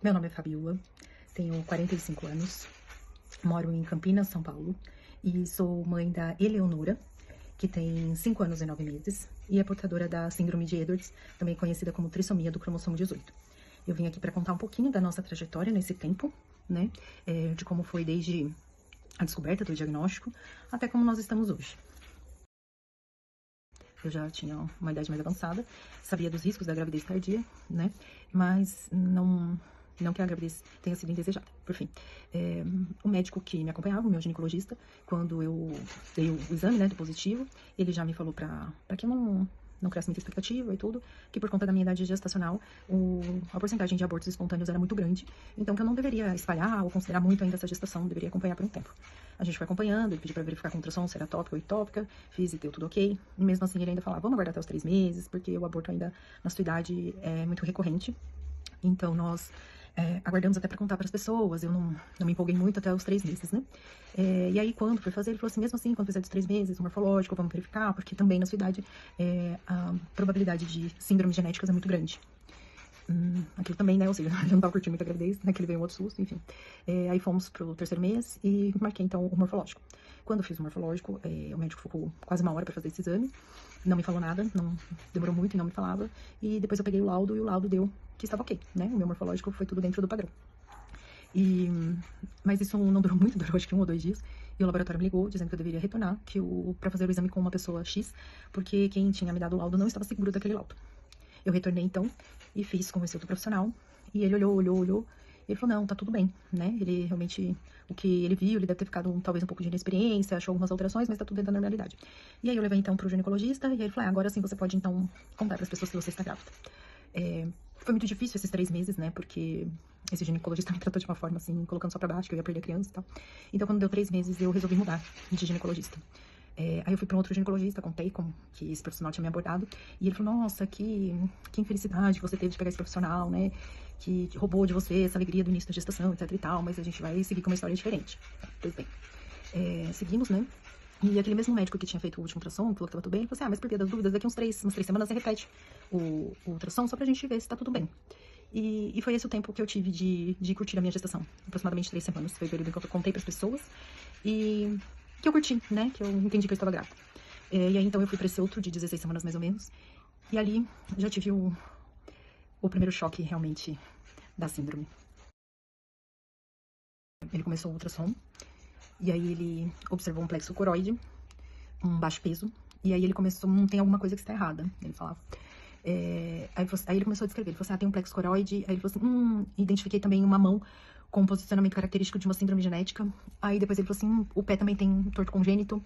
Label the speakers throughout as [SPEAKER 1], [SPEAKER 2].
[SPEAKER 1] Meu nome é Fabiola, tenho 45 anos, moro em Campinas, São Paulo, e sou mãe da Eleonora, que tem 5 anos e 9 meses, e é portadora da síndrome de Edwards, também conhecida como trissomia do cromossomo 18. Eu vim aqui para contar um pouquinho da nossa trajetória nesse tempo, né, de como foi desde a descoberta do diagnóstico até como nós estamos hoje. Eu já tinha uma idade mais avançada, sabia dos riscos da gravidez tardia, né? Mas não que a gravidez tenha sido indesejada, por fim. O médico que me acompanhava, o meu ginecologista, quando eu dei o exame, né, do positivo, ele já me falou pra que eu não criasse muita expectativa e tudo, que por conta da minha idade gestacional, a porcentagem de abortos espontâneos era muito grande, então que eu não deveria espalhar ou considerar muito ainda essa gestação, deveria acompanhar por um tempo. A gente foi acompanhando, ele pediu pra verificar com ultrassom se era tópica ou ectópica, fiz e deu tudo ok. E mesmo assim ele ainda falava, vamos aguardar até os 3 meses, porque o aborto ainda na sua idade é muito recorrente. Então nós aguardamos até pra contar pras pessoas, eu não me empolguei muito até os 3 meses, né? E aí quando foi fazer, ele falou assim, mesmo assim, quando fizer dos 3 meses, o morfológico, vamos verificar, porque também na sua idade a probabilidade de síndromes genéticas é muito grande. Aquilo também, né, ou seja, eu não tava curtindo muito a gravidez, naquele veio um outro susto, enfim. Aí fomos pro 3º mês e marquei, então, o morfológico. Quando eu fiz o morfológico, o médico ficou quase 1 hora pra fazer esse exame, não me falou nada, não demorou muito e não me falava, e depois eu peguei o laudo e o laudo deu que estava ok, né, o meu morfológico foi tudo dentro do padrão. Mas isso não durou muito, durou acho que 1 ou 2 dias, e o laboratório me ligou dizendo que eu deveria retornar, pra fazer o exame com uma pessoa X, porque quem tinha me dado o laudo não estava seguro daquele laudo. Eu retornei então e fiz com esse outro profissional, e ele olhou, e ele falou, não, tá tudo bem, né, ele realmente, o que ele viu, ele deve ter ficado talvez um pouco de inexperiência, achou algumas alterações, mas tá tudo dentro da normalidade. E aí eu levei então pro ginecologista, e aí ele falou, agora sim você pode então contar pras pessoas que você está grávida. Foi muito difícil esses 3 meses, né, porque esse ginecologista me tratou de uma forma assim, colocando só pra baixo, que eu ia perder a criança e tal. Então quando deu 3 meses eu resolvi mudar de ginecologista. Aí eu fui para um outro ginecologista, contei como que esse profissional tinha me abordado, e ele falou, nossa, que infelicidade que você teve de pegar esse profissional, né, que roubou de você essa alegria do início da gestação, etc e tal, mas a gente vai seguir com uma história diferente. Pois bem, seguimos, né, e aquele mesmo médico que tinha feito o último ultrassom, falou que tava tudo bem, ele falou assim, mas por via das dúvidas, daqui umas 3 semanas você repete o ultrassom, só pra gente ver se tá tudo bem. E foi esse o tempo que eu tive de curtir a minha gestação, aproximadamente 3 semanas, foi o período em que eu contei pras pessoas, e que eu curti, né, que eu entendi que eu estava grávida. E aí, então, eu fui pra esse outro de 16 semanas, mais ou menos, e ali já tive o primeiro choque, realmente, da síndrome. Ele começou o ultrassom, e aí ele observou um plexo coroide, um baixo peso, e aí ele começou, tem alguma coisa que está errada, ele falava. Aí ele começou a descrever, ele falou assim, tem um plexo coroide, aí ele falou assim, identifiquei também uma mão com um posicionamento característico de uma síndrome genética. Aí depois ele falou assim, o pé também tem torto congênito.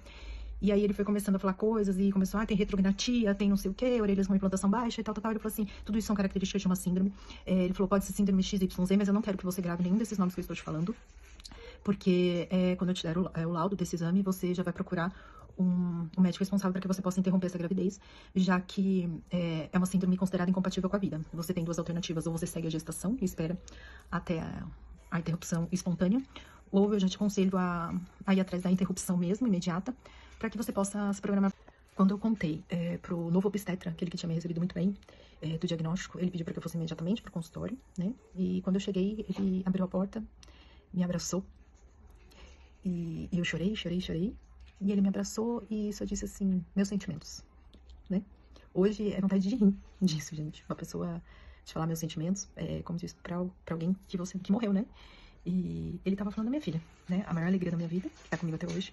[SPEAKER 1] E aí ele foi começando a falar coisas e começou, tem retrognatia, tem não sei o que, orelhas com implantação baixa e tal. Ele falou assim, tudo isso são características de uma síndrome. Ele falou, pode ser síndrome XYZ, mas eu não quero que você grave nenhum desses nomes que eu estou te falando. Porque quando eu te der o laudo desse exame, você já vai procurar um médico responsável para que você possa interromper essa gravidez, já que é uma síndrome considerada incompatível com a vida. Você tem 2 alternativas, ou você segue a gestação e espera até a interrupção espontânea, ou eu já te aconselho a ir atrás da interrupção mesmo, imediata, para que você possa se programar. Quando eu contei pro novo obstetra, aquele que tinha me recebido muito bem, do diagnóstico, ele pediu para que eu fosse imediatamente pro consultório, né? E quando eu cheguei, ele abriu a porta, me abraçou, e eu chorei, e ele me abraçou e só disse assim, meus sentimentos, né? Hoje é vontade de rir disso, gente. Uma pessoa te falar meus sentimentos, como disse pra alguém que morreu, né? E ele tava falando da minha filha, né? A maior alegria da minha vida, que tá comigo até hoje.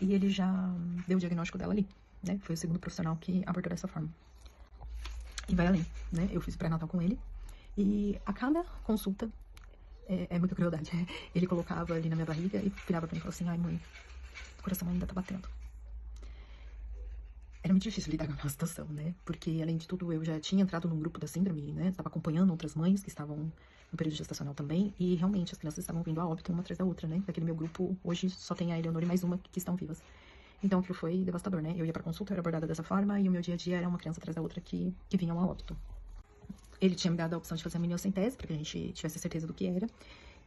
[SPEAKER 1] E ele já deu o diagnóstico dela ali, né? Foi o segundo profissional que abordou dessa forma. E vai além, né? Eu fiz o pré-natal com ele. E a cada consulta, é muita crueldade. Ele colocava ali na minha barriga e virava pra mim e falava assim, ai mãe, o coração ainda tá batendo. Era muito difícil lidar com aquela situação, né? Porque, além de tudo, eu já tinha entrado num grupo da síndrome, né? Estava acompanhando outras mães que estavam no período gestacional também. E, realmente, as crianças estavam vindo a óbito uma atrás da outra, né? Daquele meu grupo, hoje só tem a Eleonora e mais uma que estão vivas. Então, aquilo foi devastador, né? Eu ia pra consulta, eu era abordada dessa forma, e o meu dia a dia era uma criança atrás da outra que vinham a óbito. Ele tinha me dado a opção de fazer a miniocentese, para que a gente tivesse certeza do que era.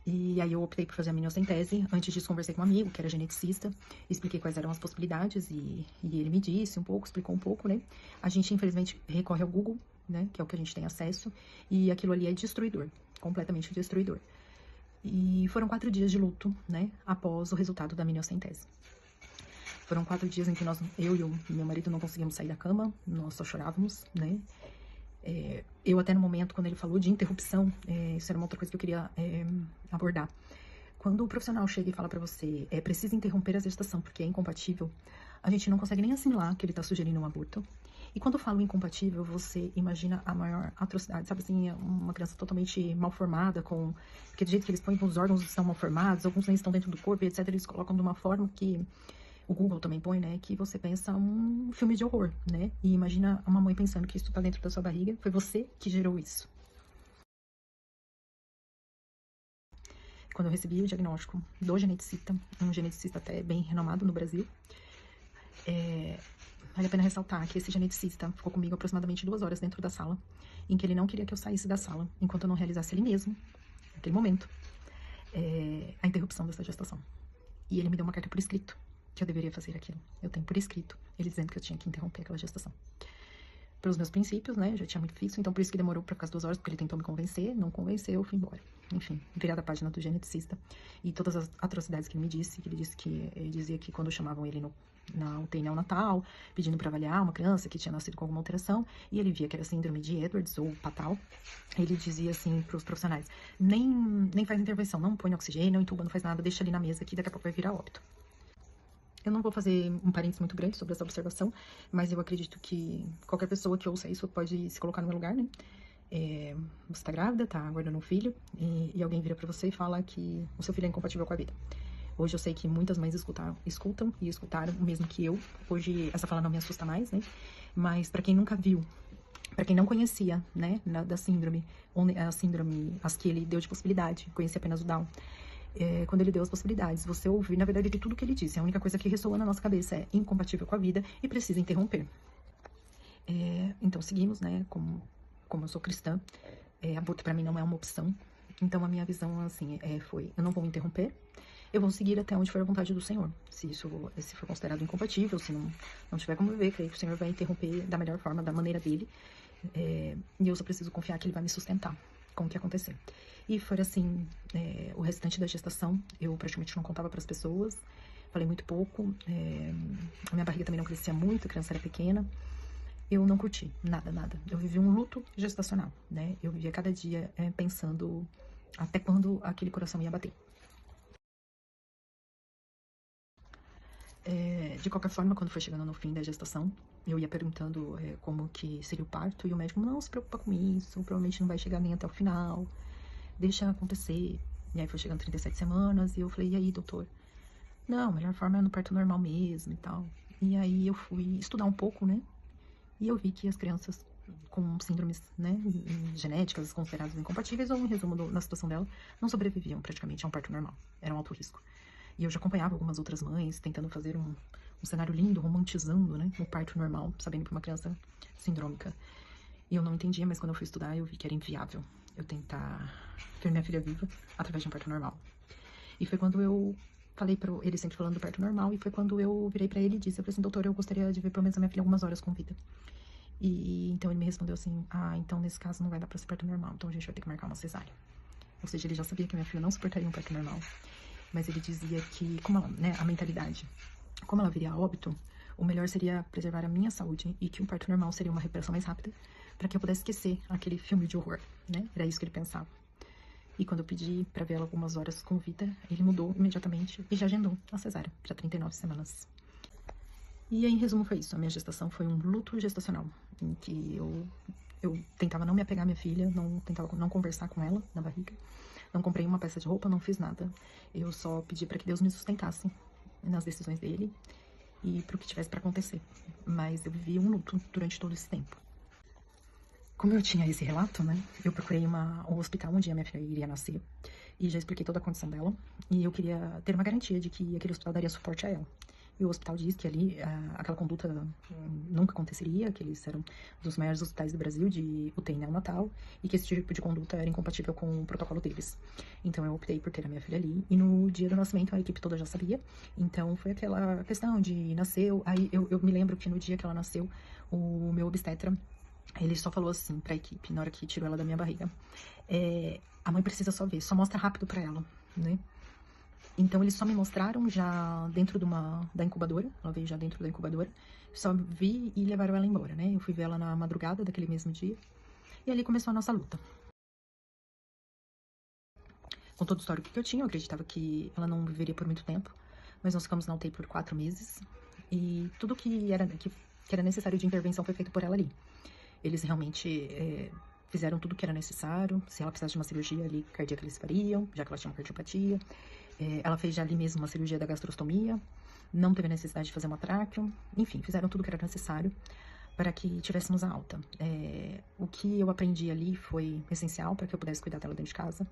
[SPEAKER 1] E aí eu optei por fazer a miniocentese. Antes disso, conversei com um amigo, que era geneticista, expliquei quais eram as possibilidades, e ele me disse um pouco, explicou um pouco, né? A gente, infelizmente, recorre ao Google, né? Que é o que a gente tem acesso. E aquilo ali é destruidor, completamente destruidor. E foram 4 dias de luto, né? Após o resultado da miniocentese. Foram 4 dias em que eu e o meu marido não conseguimos sair da cama, nós só chorávamos, né? Eu até no momento, quando ele falou de interrupção, isso era uma outra coisa que eu queria abordar. Quando o profissional chega e fala pra você, precisa interromper a gestação porque é incompatível, a gente não consegue nem assimilar que ele tá sugerindo um aborto. E quando eu falo incompatível, você imagina a maior atrocidade, sabe assim, uma criança totalmente mal formada, porque do jeito que eles põem, os órgãos estão mal formados, alguns nem estão dentro do corpo, etc, eles colocam de uma forma que o Google também põe, né, que você pensa um filme de horror, né, e imagina uma mãe pensando que isso tá dentro da sua barriga, foi você que gerou isso. Quando eu recebi o diagnóstico do geneticista, um geneticista até bem renomado no Brasil, vale a pena ressaltar que esse geneticista ficou comigo aproximadamente 2 horas dentro da sala, em que ele não queria que eu saísse da sala, enquanto eu não realizasse ele mesmo, naquele momento, a interrupção dessa gestação. E ele me deu uma carta por escrito, que eu deveria fazer aquilo. Eu tenho por escrito, ele dizendo que eu tinha que interromper aquela gestação. Pelos meus princípios, né, já tinha muito fixo, então por isso que demorou pra ficar as 2 horas, porque ele tentou me convencer, não convenceu, eu fui embora. Enfim, virada a página do geneticista. E todas as atrocidades que ele me disse, ele dizia que quando chamavam ele na UTI neonatal, pedindo para avaliar uma criança que tinha nascido com alguma alteração, e ele via que era síndrome de Edwards ou Patal, ele dizia assim para os profissionais, nem faz intervenção, não põe oxigênio, não entuba, não faz nada, deixa ali na mesa que daqui a pouco vai virar óbito. Eu não vou fazer um parênteses muito grande sobre essa observação, mas eu acredito que qualquer pessoa que ouça isso pode se colocar no meu lugar, né? Você tá grávida, tá aguardando um filho, e alguém vira pra você e fala que o seu filho é incompatível com a vida. Hoje eu sei que muitas mães escutam e escutaram o mesmo que eu. Hoje essa fala não me assusta mais, né? Mas pra quem nunca viu, pra quem não conhecia, né, da síndrome, as que ele deu de possibilidade, conhecia apenas o Down. Quando ele deu as possibilidades, você ouviu, na verdade, de tudo que ele disse. A única coisa que ressoa na nossa cabeça é incompatível com a vida e precisa interromper. Então, seguimos, né, como eu sou cristã, aborto pra mim não é uma opção. Então, a minha visão, assim, foi, eu não vou interromper, eu vou seguir até onde for a vontade do Senhor. Se for considerado incompatível, se não tiver como viver, creio que o Senhor vai interromper da melhor forma, da maneira dele. E eu só preciso confiar que ele vai me sustentar com o que acontecer. E foi assim, o restante da gestação, eu praticamente não contava para as pessoas, falei muito pouco, a minha barriga também não crescia muito, a criança era pequena, eu não curti, nada. Eu vivi um luto gestacional, né? Eu vivia cada dia pensando até quando aquele coração ia bater. De qualquer forma, quando foi chegando no fim da gestação, eu ia perguntando como que seria o parto, e o médico, não se preocupa com isso, provavelmente não vai chegar nem até o final, deixa acontecer. E aí foi chegando 37 semanas, e eu falei, e aí, doutor? Não, a melhor forma é no parto normal mesmo e tal. E aí eu fui estudar um pouco, né? E eu vi que as crianças com síndromes, né, genéticas consideradas incompatíveis, ou em resumo na situação dela, não sobreviviam praticamente a um parto normal. Era um alto risco. E eu já acompanhava algumas outras mães tentando fazer um cenário lindo, romantizando, né, um parto normal, sabendo que uma criança sindrômica. E eu não entendia, mas quando eu fui estudar, eu vi que era inviável eu tentar ter minha filha viva através de um parto normal. E foi quando eu falei ele sempre falando do parto normal, e foi quando eu virei pra ele e disse, eu falei assim, doutor, eu gostaria de ver pelo menos a minha filha algumas horas com vida. E então ele me respondeu assim, então nesse caso não vai dar pra ser parto normal, então a gente vai ter que marcar uma cesárea. Ou seja, ele já sabia que minha filha não suportaria um parto normal, mas ele dizia que, como ela, né, a mentalidade, como ela viria a óbito, o melhor seria preservar a minha saúde e que um parto normal seria uma recuperação mais rápida, para que eu pudesse esquecer aquele filme de horror, né? Era isso que ele pensava. E quando eu pedi para ver ela algumas horas com vida, ele mudou imediatamente e já agendou a cesárea para 39 semanas. E aí, em resumo, foi isso. A minha gestação foi um luto gestacional, em que eu tentava não me apegar à minha filha, tentava não conversar com ela na barriga, não comprei uma peça de roupa, não fiz nada. Eu só pedi para que Deus me sustentasse nas decisões dele e para o que tivesse para acontecer. Mas eu vivi um luto durante todo esse tempo. Como eu tinha esse relato, né, eu procurei um hospital onde a minha filha iria nascer e já expliquei toda a condição dela, e eu queria ter uma garantia de que aquele hospital daria suporte a ela. E o hospital diz que ali aquela conduta nunca aconteceria, que eles eram dos maiores hospitais do Brasil de UTI neonatal e que esse tipo de conduta era incompatível com o protocolo deles. Então eu optei por ter a minha filha ali, e no dia do nascimento a equipe toda já sabia, então foi aquela questão de nasceu, aí eu me lembro que no dia que ela nasceu, o meu obstetra Ele só falou assim pra equipe, na hora que tirou ela da minha barriga. A mãe precisa só ver, só mostra rápido pra ela, né? Então, eles só me mostraram já dentro da incubadora. Ela veio já dentro da incubadora. Só vi e levaram ela embora, né? Eu fui ver ela na madrugada daquele mesmo dia. E ali começou a nossa luta. Com todo o histórico que eu tinha, eu acreditava que ela não viveria por muito tempo. Mas nós ficamos na UTI por 4 meses. E tudo que era necessário de intervenção foi feito por ela ali. Eles realmente fizeram tudo que era necessário. Se ela precisasse de uma cirurgia ali cardíaca, eles fariam, já que ela tinha uma cardiopatia. Ela fez já ali mesmo uma cirurgia da gastrostomia. Não teve necessidade de fazer uma tráqueo. Enfim, fizeram tudo que era necessário para que tivéssemos a alta. O que eu aprendi ali foi essencial para que eu pudesse cuidar dela dentro de casa.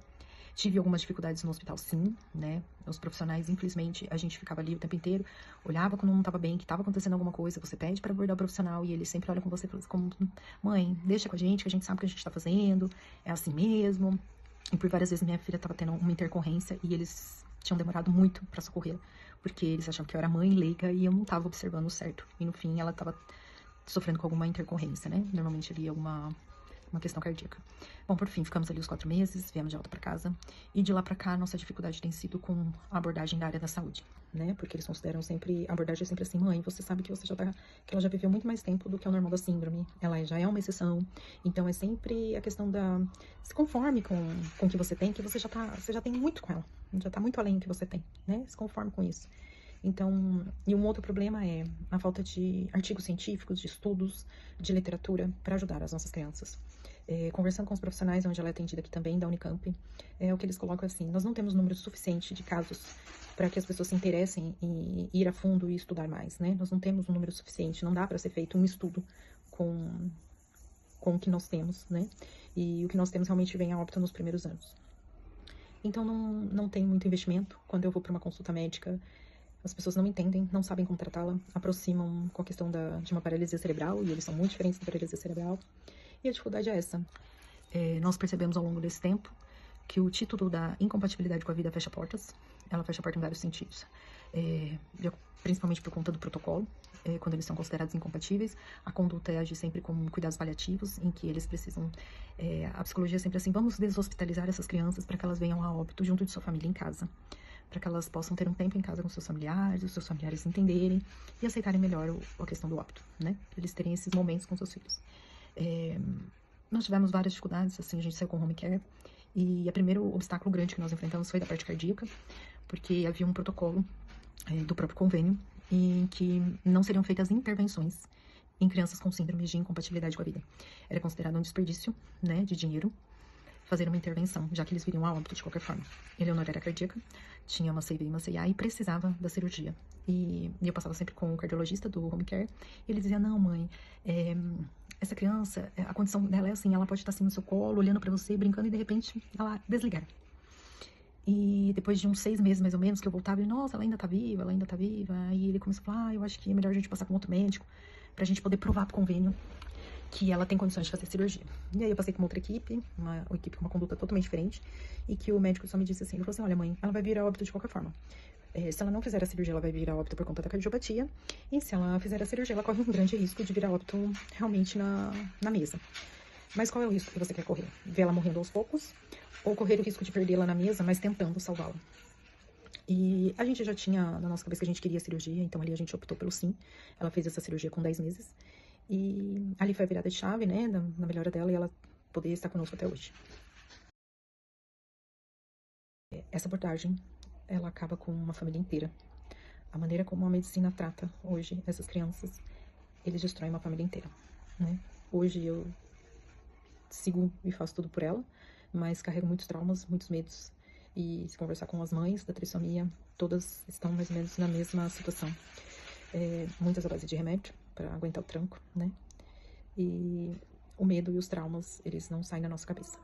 [SPEAKER 1] Tive algumas dificuldades no hospital, sim, né? Os profissionais, infelizmente, a gente ficava ali o tempo inteiro, olhava quando não estava bem, que estava acontecendo alguma coisa, você pede para abordar o profissional e ele sempre olha com você como, mãe, deixa com a gente, que a gente sabe o que a gente está fazendo, é assim mesmo. E por várias vezes minha filha estava tendo uma intercorrência e eles tinham demorado muito para socorrer, porque eles achavam que eu era mãe leiga e eu não estava observando certo. E no fim ela estava sofrendo com alguma intercorrência, né? Normalmente ali alguma uma questão cardíaca. Bom, por fim, ficamos ali os 4 meses, viemos de volta para casa. E de lá para cá, nossa dificuldade tem sido com a abordagem da área da saúde, né? Porque eles consideram sempre, a abordagem é sempre assim, mãe, você sabe que que ela já viveu muito mais tempo do que o normal da síndrome. Ela já é uma exceção. Então, é sempre a questão da... Se conforme com o que você tem, que você já tem muito com ela. Já tá muito além do que você tem, né? Se conforme com isso. Então, e um outro problema é a falta de artigos científicos, de estudos, de literatura para ajudar as nossas crianças. Conversando com os profissionais, onde ela é atendida aqui também, da Unicamp, o que eles colocam assim, nós não temos número suficiente de casos para que as pessoas se interessem em ir a fundo e estudar mais, né? Nós não temos um número suficiente, não dá para ser feito um estudo com o que nós temos, né? E o que nós temos realmente vem a óbito nos primeiros anos. Então, não tem muito investimento. Quando eu vou para uma consulta médica, as pessoas não entendem, não sabem como tratá-la, aproximam com a questão de uma paralisia cerebral, e eles são muito diferentes da paralisia cerebral. E a dificuldade é essa. Nós percebemos ao longo desse tempo que o título da incompatibilidade com a vida fecha portas. Ela fecha a porta em vários sentidos. Principalmente por conta do protocolo, quando eles são considerados incompatíveis. A conduta é agir sempre com cuidados paliativos, em que eles precisam... a psicologia é sempre assim, vamos deshospitalizar essas crianças para que elas venham a óbito junto de sua família em casa. Para que elas possam ter um tempo em casa com seus familiares, os seus familiares entenderem e aceitarem melhor a questão do óbito, né? Para eles terem esses momentos com seus filhos. Nós tivemos várias dificuldades, assim, a gente saiu com home care, e o primeiro obstáculo grande que nós enfrentamos foi da parte cardíaca, porque havia um protocolo do próprio convênio em que não seriam feitas intervenções em crianças com síndrome de incompatibilidade com a vida. Era considerado um desperdício, né, de dinheiro fazer uma intervenção, já que eles viriam a óbito de qualquer forma. Eleonora era cardíaca, tinha uma CV e uma CIA e precisava da cirurgia. E eu passava sempre com o cardiologista do home care, e ele dizia, não, mãe, essa criança, a condição dela é assim, ela pode estar assim no seu colo, olhando pra você, brincando, e de repente ela desligar. E depois de uns 6 meses, mais ou menos, que eu voltava, ele, nossa, ela ainda tá viva, ela ainda tá viva. Aí ele começou a falar, eu acho que é melhor a gente passar com outro médico, pra gente poder provar pro convênio que ela tem condições de fazer cirurgia. E aí eu passei com uma outra equipe, uma equipe com uma conduta totalmente diferente, e que o médico só me disse assim, ele falou assim, olha mãe, ela vai vir a óbito de qualquer forma. Se ela não fizer a cirurgia, ela vai vir a óbito por conta da cardiopatia, e se ela fizer a cirurgia, ela corre um grande risco de vir a óbito realmente na mesa. Mas qual é o risco que você quer correr? Ver ela morrendo aos poucos, ou correr o risco de perdê-la na mesa, mas tentando salvá-la? E a gente já tinha na nossa cabeça que a gente queria cirurgia, então ali a gente optou pelo sim. Ela fez essa cirurgia com 10 meses. E ali foi a virada de chave, né, na melhora dela, e ela poder estar conosco até hoje. Essa abordagem, ela acaba com uma família inteira. A maneira como a medicina trata hoje essas crianças, eles destroem uma família inteira, né? Hoje eu sigo e faço tudo por ela, mas carrego muitos traumas, muitos medos. E se conversar com as mães da trissomia, todas estão mais ou menos na mesma situação. Muitas à base de remédio, para aguentar o tranco, né? E o medo e os traumas, eles não saem da nossa cabeça.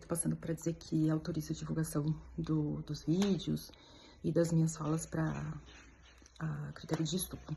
[SPEAKER 1] Tô passando para dizer que autorizo a divulgação dos vídeos e das minhas falas para a critério de estupro.